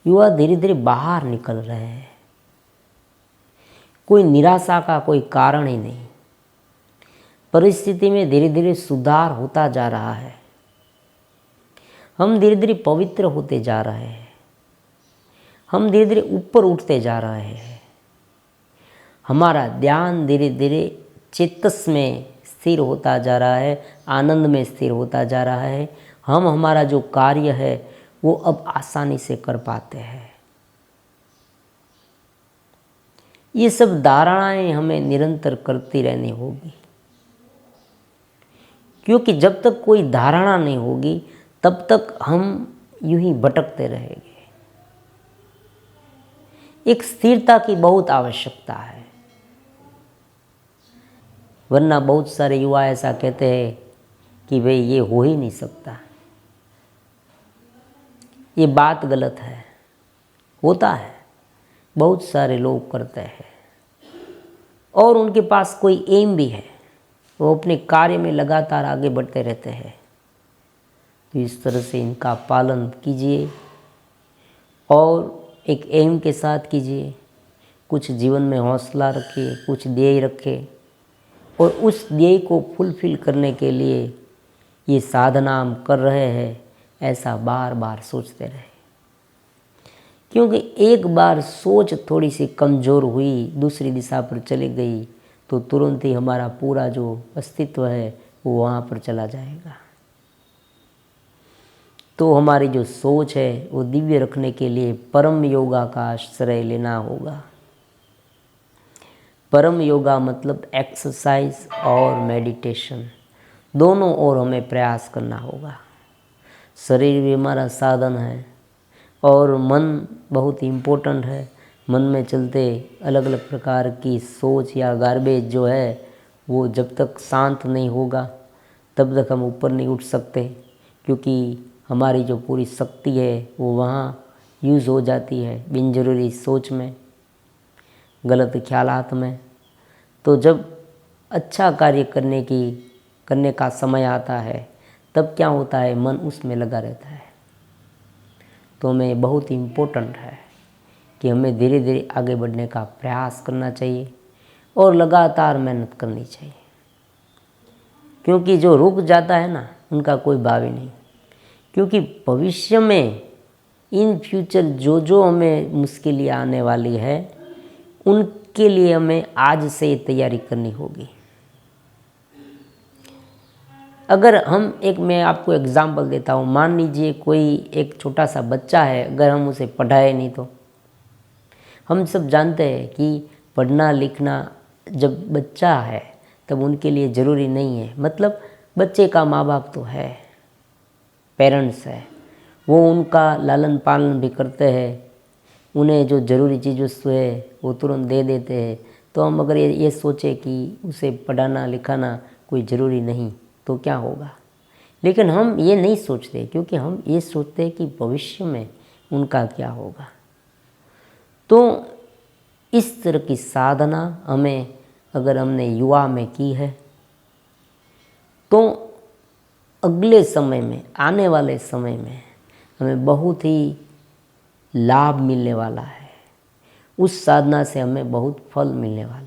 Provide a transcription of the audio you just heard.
युवा धीरे धीरे बाहर निकल रहे हैं। कोई निराशा का कोई कारण ही नहीं। परिस्थिति में धीरे धीरे सुधार होता जा रहा है। हम धीरे धीरे पवित्र होते जा रहे हैं। हम धीरे धीरे ऊपर उठते जा रहे हैं। हमारा ध्यान धीरे धीरे चेतस में स्थिर होता जा रहा है, आनंद में स्थिर होता जा रहा है। हम हमारा जो कार्य है वो अब आसानी से कर पाते हैं। ये सब धारणाएं हमें निरंतर करती रहनी होगी, क्योंकि जब तक कोई धारणा नहीं होगी तब तक हम यूं ही भटकते रहेंगे। एक स्थिरता की बहुत आवश्यकता है, वरना बहुत सारे युवा ऐसा कहते हैं कि भाई ये हो ही नहीं सकता। ये बात गलत है। होता है, बहुत सारे लोग करते हैं और उनके पास कोई एम भी है, वो अपने कार्य में लगातार आगे बढ़ते रहते हैं। तो इस तरह से इनका पालन कीजिए और एक एम के साथ कीजिए। कुछ जीवन में हौसला रखिए, कुछ ध्येय रखें और उस ध्येय को फुलफिल करने के लिए ये साधना हम कर रहे हैं, ऐसा बार बार सोचते रहे। क्योंकि एक बार सोच थोड़ी सी कमज़ोर हुई, दूसरी दिशा पर चली गई, तो तुरंत ही हमारा पूरा जो अस्तित्व है वो वहाँ पर चला जाएगा। तो हमारी जो सोच है वो दिव्य रखने के लिए परम योगा का आश्रय लेना होगा। परम योगा मतलब एक्सरसाइज और मेडिटेशन, दोनों ओर हमें प्रयास करना होगा। शरीर भी हमारा साधन है और मन बहुत इम्पोर्टेंट है। मन में चलते अलग अलग प्रकार की सोच या गार्बेज जो है वो जब तक शांत नहीं होगा तब तक हम ऊपर नहीं उठ सकते, क्योंकि हमारी जो पूरी शक्ति है वो वहाँ यूज़ हो जाती है बिन ज़रूरी सोच में, गलत ख्यालात में। तो जब अच्छा कार्य करने का समय आता है तब क्या होता है, मन उसमें लगा रहता है। तो हमें बहुत इम्पोर्टेंट है कि हमें धीरे धीरे आगे बढ़ने का प्रयास करना चाहिए और लगातार मेहनत करनी चाहिए, क्योंकि जो रुक जाता है ना उनका कोई भाव ही नहीं। क्योंकि भविष्य में इन फ्यूचर जो हमें मुश्किलें आने वाली है उनके लिए हमें आज से ही तैयारी करनी होगी। अगर मैं आपको एग्जाम्पल देता हूँ, मान लीजिए कोई एक छोटा सा बच्चा है, अगर हम उसे पढ़ाए नहीं तो हम सब जानते हैं कि पढ़ना लिखना जब बच्चा है तब उनके लिए ज़रूरी नहीं है। मतलब बच्चे का माँ बाप तो है, पेरेंट्स है, वो उनका लालन पालन भी करते हैं, उन्हें जो ज़रूरी चीज़ है वो तुरंत दे देते हैं। तो हम अगर ये सोचें कि उसे पढ़ाना लिखाना कोई ज़रूरी नहीं तो क्या होगा। लेकिन हम ये नहीं सोचते, क्योंकि हम ये सोचते हैं कि भविष्य में उनका क्या होगा। तो इस तरह की साधना हमें अगर हमने युवा में की है तो अगले समय में, आने वाले समय में हमें बहुत ही लाभ मिलने वाला है। उस साधना से हमें बहुत फल मिलने वाला है।